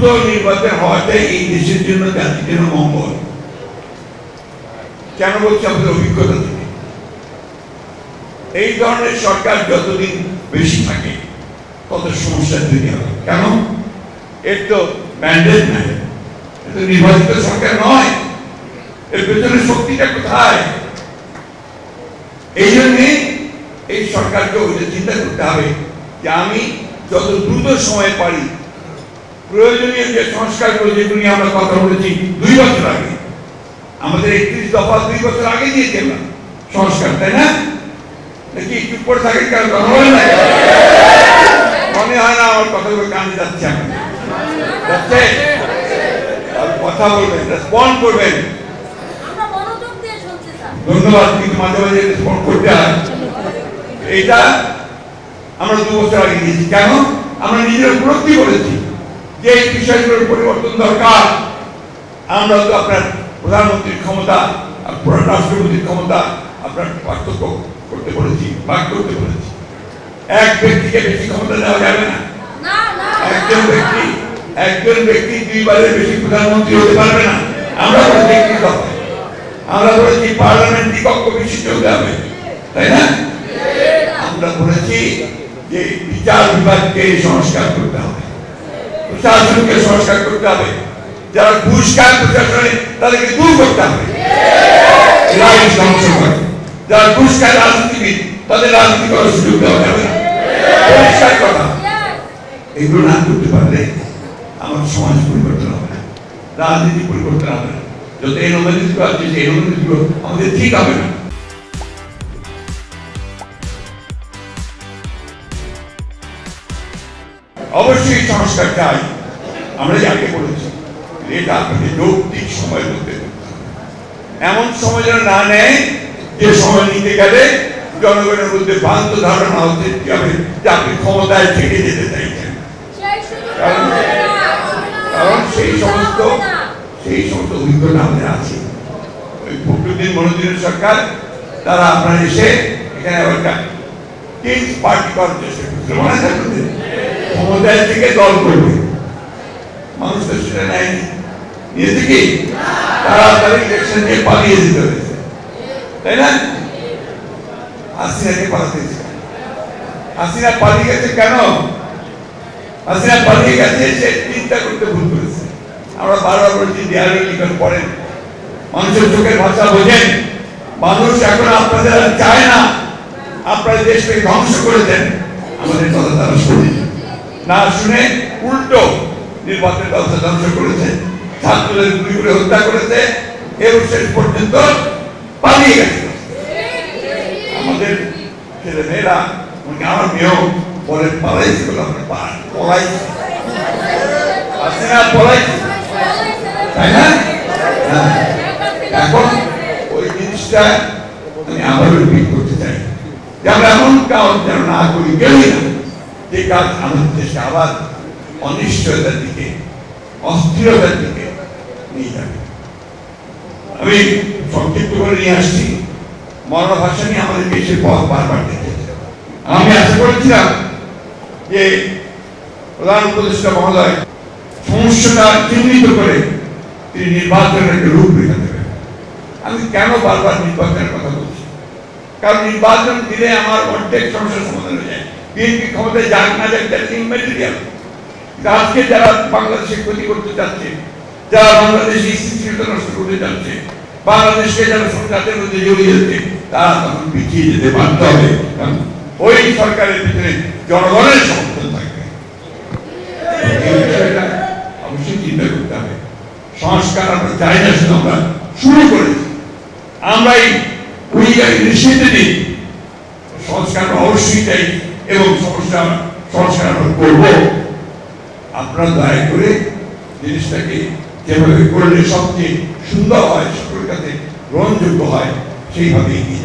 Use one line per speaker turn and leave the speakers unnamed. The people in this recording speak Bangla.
দ্রুত নির্বাচন হওয়াটাই এই দেশের জন্য, জাতির জন্য মঙ্গল। কেন বলছি? আমাদের অভিজ্ঞতা থেকে এই ধরনের সরকার যতদিন বেশি থাকে তত সমস্যা তৈরি হবে। কেন? এর তো ম্যান্ডেট নাই, এর তো নির্বাচিত সরকার নয়, এর পেছনে শক্তিটা কোথায়? এই জন্যে এই সরকারকে ওইটা চিন্তা করতে হবে যে আমি যত দ্রুত সময় পারি প্রয়োজনীয় যে সংস্কারগুলো, যেগুলো নিয়ে আমরা কথা বলেছি 2 বছর আগে, আমাদের 31 দফা 2 বছর আগে দিয়েছিলাম সংস্কার, তাই না? নাকি চুপ করে থাকে? কেন কথা বলে না? মনে হয় না আমার কথাগুলো কানে যাচ্ছে? যাচ্ছে? কথা বলবেন, রেসপন্ড করবেন। ধন্যবাদ, কিন্তু মাঝে মাঝে রেসপন্ড করতে হয়। এইটা আমরা 2 বছর আগে দিয়েছি। কেন? আমরা নিজেরা উপলব্ধি করেছি যে এই বিষয়গুলোর পরিবর্তন দরকার। আমরা তো আপনার প্রধানমন্ত্রীর ক্ষমতা, রাষ্ট্রপতির ক্ষমতা আপনার পার্থক্য করতে বলেছি, ভাগ করতে বলেছি। এক ব্যক্তিকে বেশি ক্ষমতা দেওয়া যাবে না। একজন ব্যক্তি 2 বারের বেশি প্রধানমন্ত্রী হতে পারবে না। আমরা বলেছি কি কথা? আমরা বলেছি পার্লামেন্ট দ্বিকক্ষ বিশিষ্ট হতে হবে, তাই না? আমরা বলেছি যে বিচার বিভাগকে সংস্কার করতে হবে, প্রশাসনকে সংস্কার করতে হবে, যারা ঘুষ খায় প্রশাসনে তাদেরকে দূর করতে হবে, যারা ঘুষ খায় রাজনীতিবিদ তাদের রাজনীতি করার সুযোগ দেওয়া যাবে না। পরিষ্কার কথা। এগুলো না করতে পারলে আমার সমাজ পরিবর্তন হবে না, রাজনীতি পরিবর্তন হবে না। যত এই অনুমতিগুলো আছে সেই অনুমতিগুলো আমাদের ঠিক হবে না। অবশ্যই সংস্কার চাই, আমরা যাকে বলেছি এটা আপনাদের যৌক্তিক সময়ের মধ্যে এমন সময় যেন না নেয় যে সময় নিতে গেলে জনগণের মধ্যে ভ্রান্ত ধারণা হতে যাবে যে আপনি ক্ষমতায় থেকে যেতে চাইছেন। কারণ সেই সমস্ত অভিজ্ঞতা আমাদের আছে। ওই ফখরুদ্দিন মনোজিনের সরকার, তারা আপনার এসে এখানে একটা কিংস পার্টি করার চেষ্টা করছিল, মনে থাকবে ক্ষমতায় থেকে দল করবে। মানুষ তো সেটা নেয়নি, নিয়েছে কি? তারা ইলেকশন নিয়ে পালিয়ে দিতে হয়েছে, তাই না? হাসিনাকে পালাতে হয়েছে। হাসিনা পালিয়ে গেছে কেন? হাসিনা পালিয়ে গেছে সে চিন্তা করতে ভুল করেছে। আমরা বারবার বলছি দেয়ালে লিখন পড়েন, মানুষের চোখের ভাষা বোঝেন। মানুষ এখন আপনাদের আর চায় না, আপনারা দেশটাকে ধ্বংস করে দেন। আমাদের কথা তারা শুনে না, শুনে উল্টো নির্বাচন ব্যবস্থা ধ্বংস করেছে, ছাত্রদের গুলি করে হত্যা করেছে, এবং শেষ পর্যন্ত পালিয়ে গেছে। আমাদের ছেলে মেয়েরা, আমার মেয়েও বলে পালাইছে, পলাইছে, হাসিনা পলাইছে, তাই না? এখন ওই জিনিসটা আমি আবার রিপিট করতে চাই যে আমরা এমন কাজ যেন না করি, কেউই না, যে কাজ আমাদের দেশে আবার অনিশ্চয়তার দিকে, অস্থিরতার দিকে নিয়ে যাবে। আমি সংক্ষিপ্ত করে নিয়ে আসছি। মরণ ভাষা নিয়ে আমাদের দেশের পথ বারবার দেখেছে। আমি আশা করেছিলাম যে প্রধান উপদেষ্টা মহোদয় সমস্যাটা চিহ্নিত করে তিনি নির্বাচনের একটা রূপরেখা দেবেন। আমি কেন বারবার নির্বাচনের কথা বলছি? কারণ নির্বাচন দিলে আমার অর্ধেক সমস্যার সমাধান হয়ে যায়। বিএনপি ক্ষমতায় যাক না যাক, দ্যাটস ইম্যাটেরিয়াল। আজকে যারা বাংলাদেশে ক্ষতি করতে চাচ্ছে, যারা বাংলাদেশে স্থিতিশীলতা নষ্ট করতে চাচ্ছে, বাংলাদেশকে যারা সংঘাতের মধ্যে জড়িয়ে যাচ্ছে, তারা তখন পিছিয়ে যেতে বাধ্য হবে। কারণ ওই সরকারের ভিতরে জনগণের সমর্থন থাকবে। এই বিষয়টা অবশ্যই চিন্তা করতে হবে। সংস্কার আমরা চাই না, শুধু আমরা শুরু করেছি। আমরা এই কুড়িগাড়ি নিষিদ্ধ দিই, সংস্কার অবশ্যই চাই এবং সংস্কার আমরা করবো। আপনারা দয়া করে জিনিসটাকে যেভাবে করলে সবচেয়ে সুন্দর হয়, সকলের কাছে গ্রহণযোগ্য হয়, সেইভাবে এগিয়ে